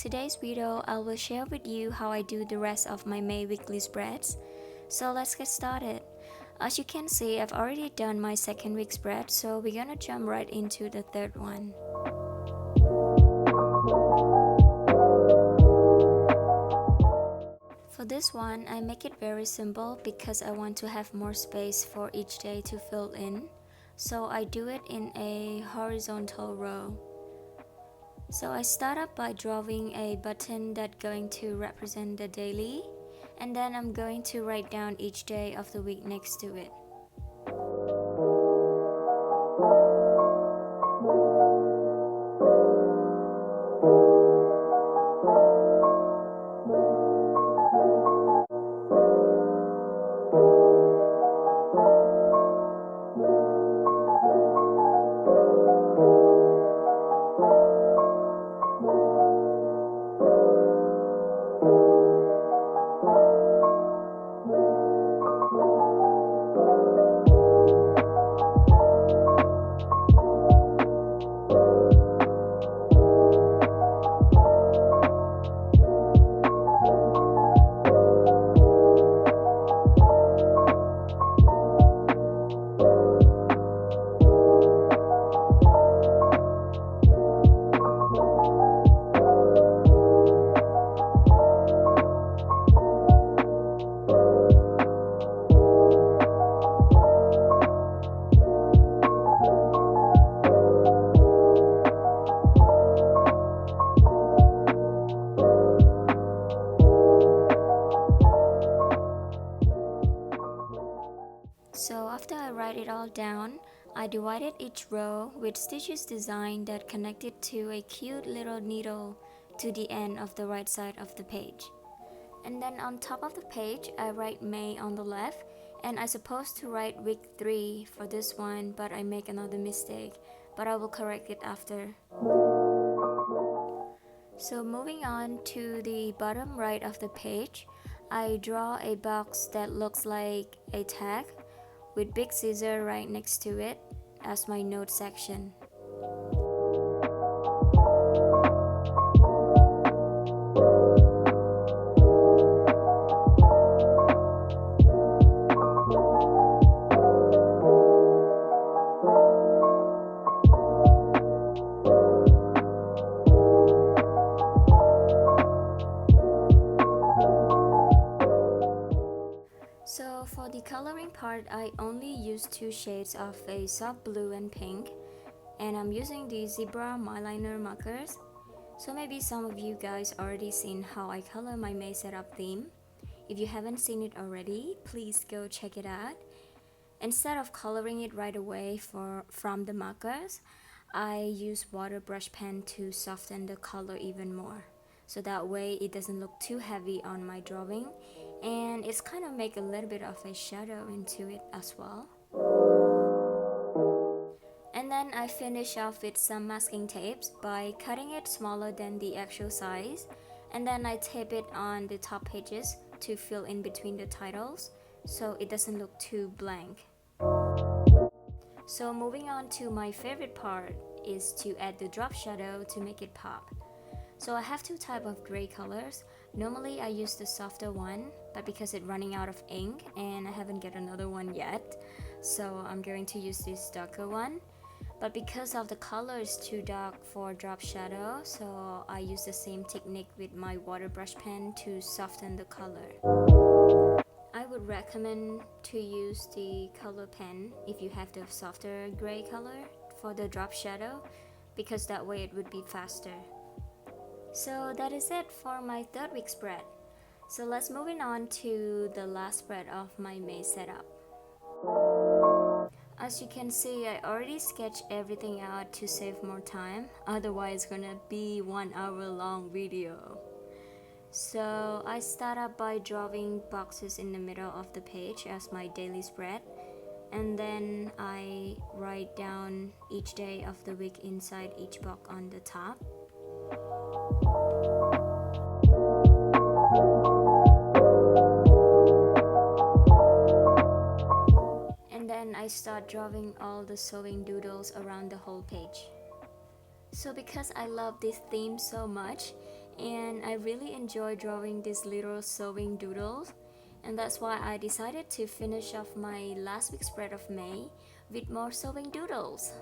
today's video I will share with you how I do the rest of my May weekly spreads. So let's get started. As you can see, I've already done my second week spread, so we're gonna jump right into the third one. For this one, I make it very simple because I want to have more space for each day to fill in. So I do it in a horizontal row. So I start up by drawing a button that's going to represent the daily, and then I'm going to write down each day of the week next to it. So after I write it all down, I divided each row with stitches designed that connected to a cute little needle to the end of the right side of the page. And then on top of the page, I write May on the left, and I supposed to write week 3 for this one, but I make another mistake, but I will correct it after. So moving on to the bottom right of the page, I draw a box that looks like a tag with big scissors right next to it as my note section. So for the coloring part, I only use 2 shades of a soft blue and pink, and I'm using the zebra MILDLINER markers. So maybe some of you guys already seen how I color my May setup theme. If you haven't seen it already, please go check it out. Instead of coloring it right away from the markers, I use water brush pen to soften the color even more. So that way it doesn't look too heavy on my drawing, and it's kind of make a little bit of a shadow into it as well. And then I finish off with some masking tapes by cutting it smaller than the actual size, and then I tape it on the top pages to fill in between the titles so it doesn't look too blank. So moving on to my favorite part is to add the drop shadow to make it pop. So I have 2 types of gray colors. Normally I use the softer one, but because it's running out of ink and I haven't get another one yet, so I'm going to use this darker one. But because of the color is too dark for drop shadow, so I use the same technique with my water brush pen to soften the color. I would recommend to use the color pen if you have the softer gray color for the drop shadow, because that way it would be faster. So that is it for my 3rd week spread. So let's move on to the last spread of my May setup. As you can see, I already sketched everything out to save more time, otherwise it's gonna be 1 hour long video. So I start up by drawing boxes in the middle of the page as my daily spread, and then I write down each day of the week inside each box on the top. And then I start drawing all the sewing doodles around the whole page. So because I love this theme so much, and I really enjoy drawing these little sewing doodles, and that's why I decided to finish off my last week's spread of May with more sewing doodles.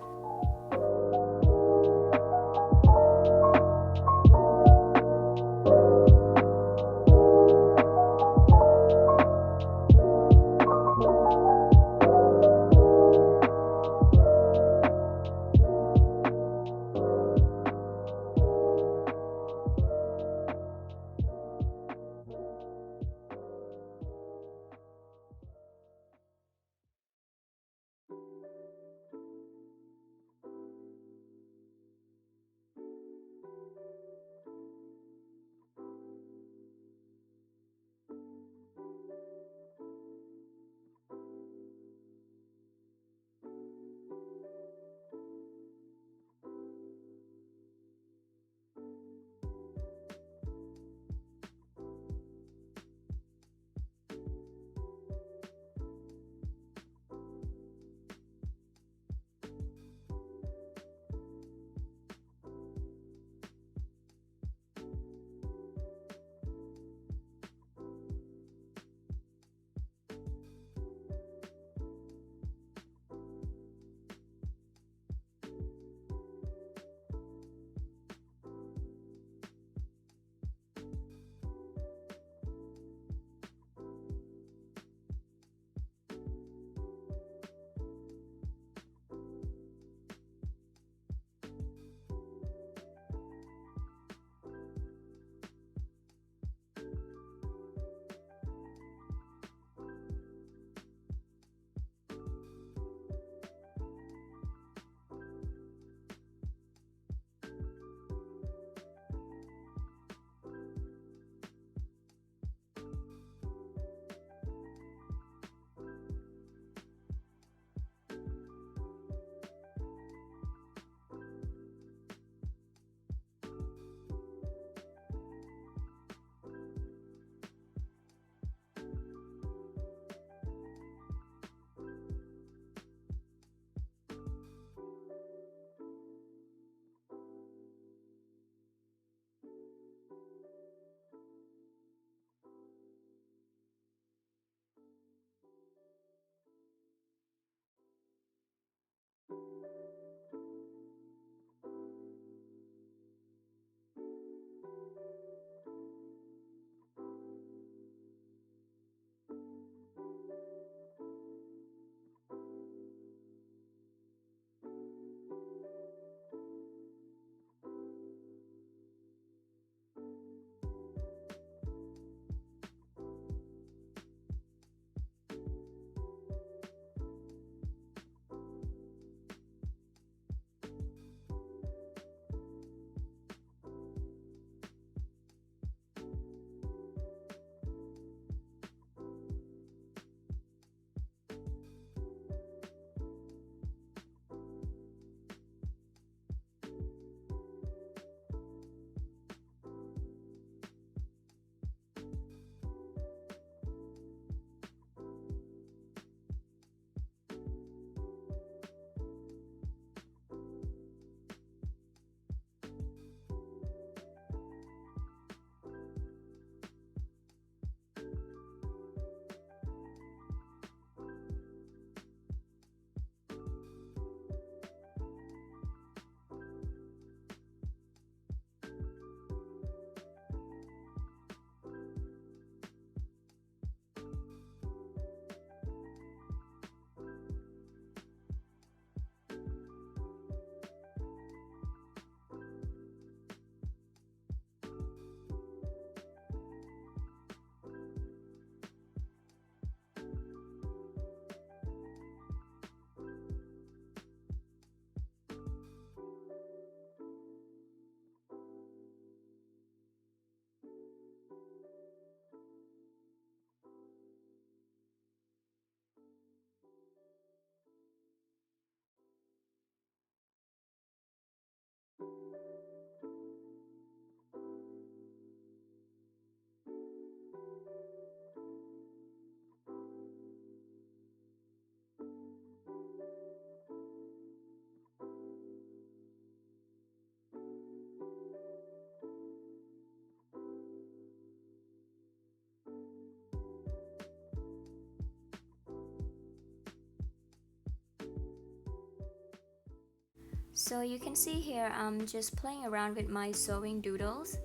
So you can see here I'm just playing around with my sewing doodles.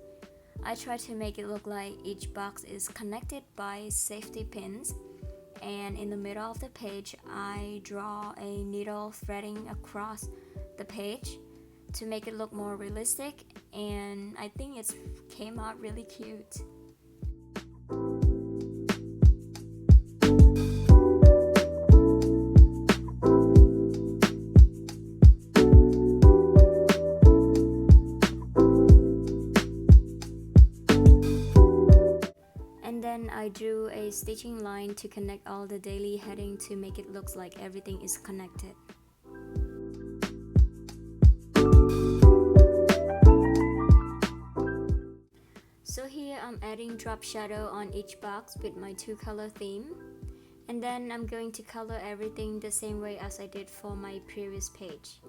I try to make it look like each box is connected by safety pins, and in the middle of the page I draw a needle threading across the page to make it look more realistic, and I think it came out really cute. And then I drew a stitching line to connect all the daily heading to make it look like everything is connected. So here I'm adding drop shadow on each box with my 2-color theme. And then I'm going to color everything the same way as I did for my previous page.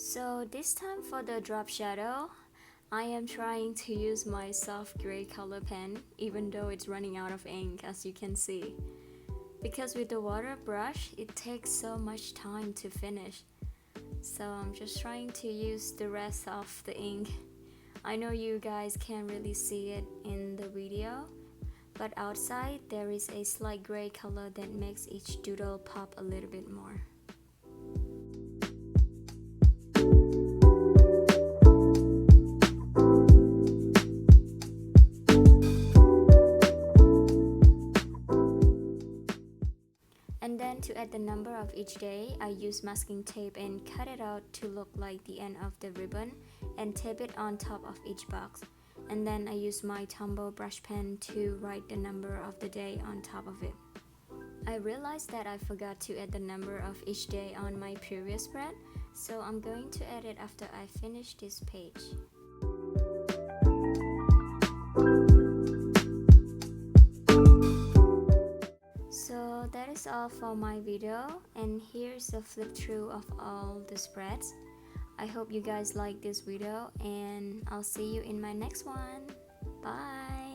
So this time for the drop shadow, I am trying to use my soft gray color pen, even though it's running out of ink, as you can see. Because with the water brush, it takes so much time to finish. So I'm just trying to use the rest of the ink. I know you guys can't really see it in the video, but outside there is a slight gray color that makes each doodle pop a little bit more. And then to add the number of each day, I use masking tape and cut it out to look like the end of the ribbon and tape it on top of each box. And then I use my Tombow brush pen to write the number of the day on top of it. I realized that I forgot to add the number of each day on my previous spread, so I'm going to add it after I finish this page. So that is all for my video, and here's a flip through of all the spreads. I hope you guys like this video, and I'll see you in my next one. Bye!